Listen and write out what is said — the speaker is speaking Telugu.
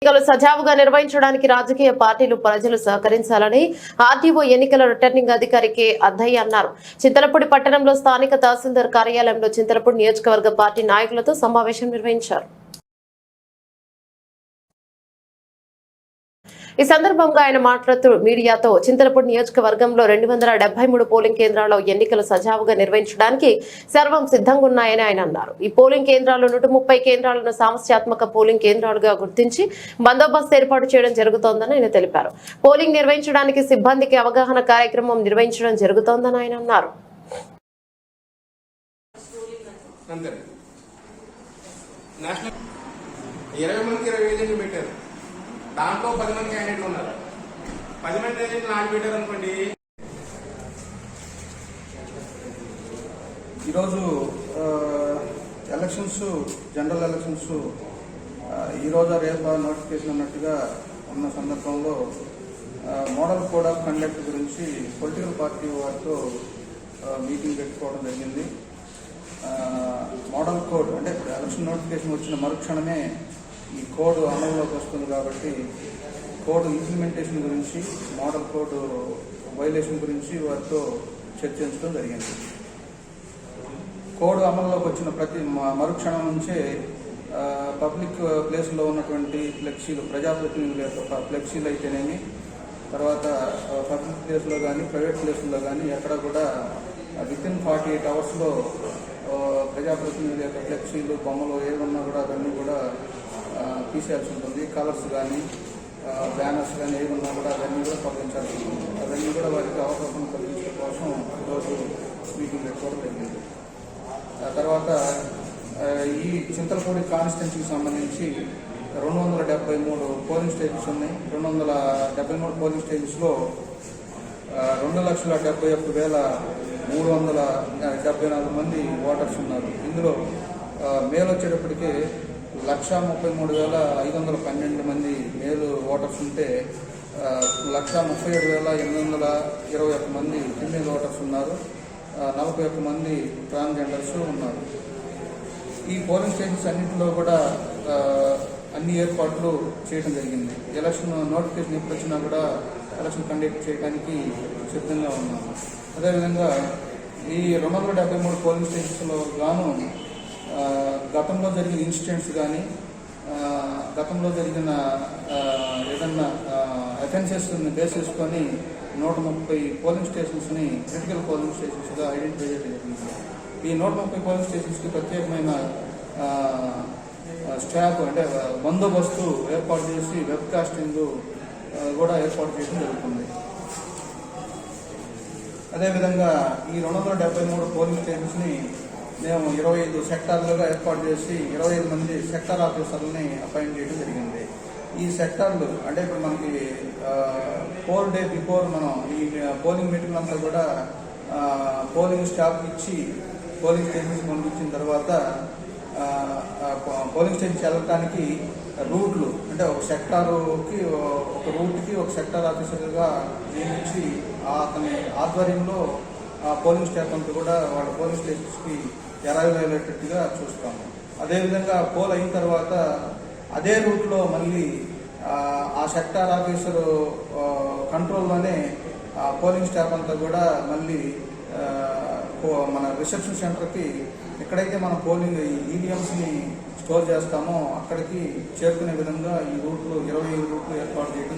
ఎన్నికలు సజావుగా నిర్వహించడానికి రాజకీయ పార్టీలు ప్రజలు సహకరించాలని ఆర్టీఓ ఎన్నికల రిటర్నింగ్ అధికారి కె అద్దయ్య అన్నారు. చింతలపూడి పట్టణంలో స్థానిక తహసీల్దార్ కార్యాలయంలో చింతలపూడి నియోజకవర్గ పార్టీ నాయకులతో సమావేశం నిర్వహించారు. ఈ సందర్భంగా ఆయన మాట్లాడుతూ మీడియాతో చింతలపూడి నియోజకవర్గంలో 273 పోలింగ్ కేంద్రాల్లో ఎన్నికలు సజావుగా నిర్వహించడానికి సర్వం సిద్ధంగా ఉన్నాయని ఆయన అన్నారు. ఈ పోలింగ్ కేంద్రాల్లో 130 కేంద్రాలను సమస్యాత్మక పోలింగ్ కేంద్రాలుగా గుర్తించి బందోబస్తు ఏర్పాటు చేయడం జరుగుతోందని ఆయన తెలిపారు. పోలింగ్ నిర్వహించడానికి సిబ్బందికి అవగాహన కార్యక్రమం నిర్వహించడం జరుగుతోందని ఆయన అన్నారు. దాంట్లో 10 మంది క్యాండిడేట్లు ఉన్నారు. 10 మంది ఏజెంట్లు నాకు పెట్టారు అనుకోండి. ఈరోజు ఎలక్షన్స్, జనరల్ ఎలక్షన్స్ ఈరోజు రేపు నోటిఫికేషన్ అన్నట్టుగా ఉన్న సందర్భంలో మోడల్ కోడ్ ఆఫ్ కండక్ట్ గురించి పొలిటికల్ పార్టీ వారితో మీటింగ్ పెట్టుకోవడం జరిగింది. మోడల్ కోడ్ అంటే ఎలక్షన్ నోటిఫికేషన్ వచ్చిన మరుక్షణమే ఈ కోడ్ అమల్లోకి వస్తుంది కాబట్టి కోడ్ ఇంప్లిమెంటేషన్ గురించి, మోడల్ కోడ్ వైలేషన్ గురించి వారితో చర్చించడం జరిగింది. కోడ్ అమల్లోకి వచ్చిన ప్రతి మరుక్షణం నుంచే పబ్లిక్ ప్లేస్లో ఉన్నటువంటి ఫ్లెక్సీలు, ప్రజాప్రతినిధుల యొక్క ఫ్లెక్సీలు అయితేనేమి, తర్వాత పబ్లిక్ ప్లేస్లో కానీ ప్రైవేట్ ప్లేస్లో కానీ ఎక్కడ కూడా వితిన్ 48 అవర్స్లో ప్రజాప్రతినిధుల యొక్క ఫ్లెక్సీలు, బొమ్మలు ఏమన్నా కూడా అవన్నీ కూడా తీసేయాల్సి ఉంటుంది. కలర్స్ కానీ బ్యానర్స్ కానీ ఏమన్నా కూడా అవన్నీ కూడా తొలగించాల్సి ఉంటుంది. అవన్నీ కూడా వారికి అవగాహన కల్పించడం కోసం ఈరోజు మీటింగ్ పెట్టుకోవడం జరిగింది. తర్వాత ఈ చింతలపూడి కాన్స్టిట్యున్సీకి సంబంధించి 273 పోలింగ్ స్టేషన్స్ ఉన్నాయి. 273 పోలింగ్ స్టేషన్స్లో 2,71,374 మంది ఓటర్స్ ఉన్నారు. ఇందులో మేలు వచ్చేటప్పటికి 1,33,512 మంది మేలు ఓటర్స్ ఉంటే 1,37,821 మంది ఫిమేల్ ఓటర్స్ ఉన్నారు. 41 మంది ట్రాన్స్జెండర్స్ ఉన్నారు. ఈ పోలింగ్ స్టేషన్స్ అన్నింటిలో కూడా అన్ని ఏర్పాట్లు చేయడం జరిగింది. ఎలక్షన్ నోటిఫికేషన్ ఎప్పుడు వచ్చినా కూడా ఎలక్షన్ కండక్ట్ చేయడానికి సిద్ధంగా ఉన్నాము. అదేవిధంగా ఈ 273 పోలింగ్ స్టేషన్స్లో గాను గతంలో జరిగిన ఇన్సిడెంట్స్ కానీ, గతంలో జరిగిన ఏదన్నా అఫెన్సెస్ని బేస్ చేసుకొని 130 పోలింగ్ స్టేషన్స్ని క్రిటికల్ పోలింగ్ స్టేషన్స్గా ఐడెంటిఫై చేయడం జరిగింది. ఈ 130 పోలింగ్ స్టేషన్స్కి ప్రత్యేకమైన స్టాఫ్ అంటే బందోబస్తు ఏర్పాటు చేసి వెబ్కాస్టింగ్ కూడా ఏర్పాటు చేయడం జరుగుతుంది. అదేవిధంగా ఈ 273 పోలింగ్ స్టేషన్స్ని మేము 25 సెక్టార్లుగా ఏర్పాటు చేసి 25 మంది సెక్టార్ ఆఫీసర్లని అపాయింట్ చేయడం జరిగింది. ఈ సెక్టార్లు అంటే ఇప్పుడు మనకి 4 డే బిఫోర్ మనం ఈ పోలింగ్ మీటింగ్ అంతా కూడా పోలింగ్ స్టాఫ్ ఇచ్చి పోలింగ్ స్టేషన్స్ పంపించిన తర్వాత పోలింగ్ స్టేషన్కి వెళ్ళడానికి రూట్లు అంటే ఒక సెక్టారుకి ఒక రూట్కి ఒక సెక్టార్ ఆఫీసర్గా నియమించి అతని ఆధ్వర్యంలో పోలింగ్ స్టాఫ్ అంతా కూడా వాళ్ళ పోలింగ్ స్టేషన్స్కి అరైవ్ అయ్యేటట్టుగా చూస్తాము. అదేవిధంగా పోల్ అయిన తర్వాత అదే రూట్లో మళ్ళీ ఆ సెక్టార్ ఆఫీసర్ కంట్రోల్లోనే పోలింగ్ స్టాఫ్ అంతా కూడా మళ్ళీ మన రిసెప్షన్ సెంటర్కి ఎక్కడైతే మన పోలింగ్ ఈవీఎంస్ని స్టోర్ చేస్తామో అక్కడికి చేరుకునే విధంగా ఈ రూట్లు 25 రూట్లు ఏర్పాటు చేయడం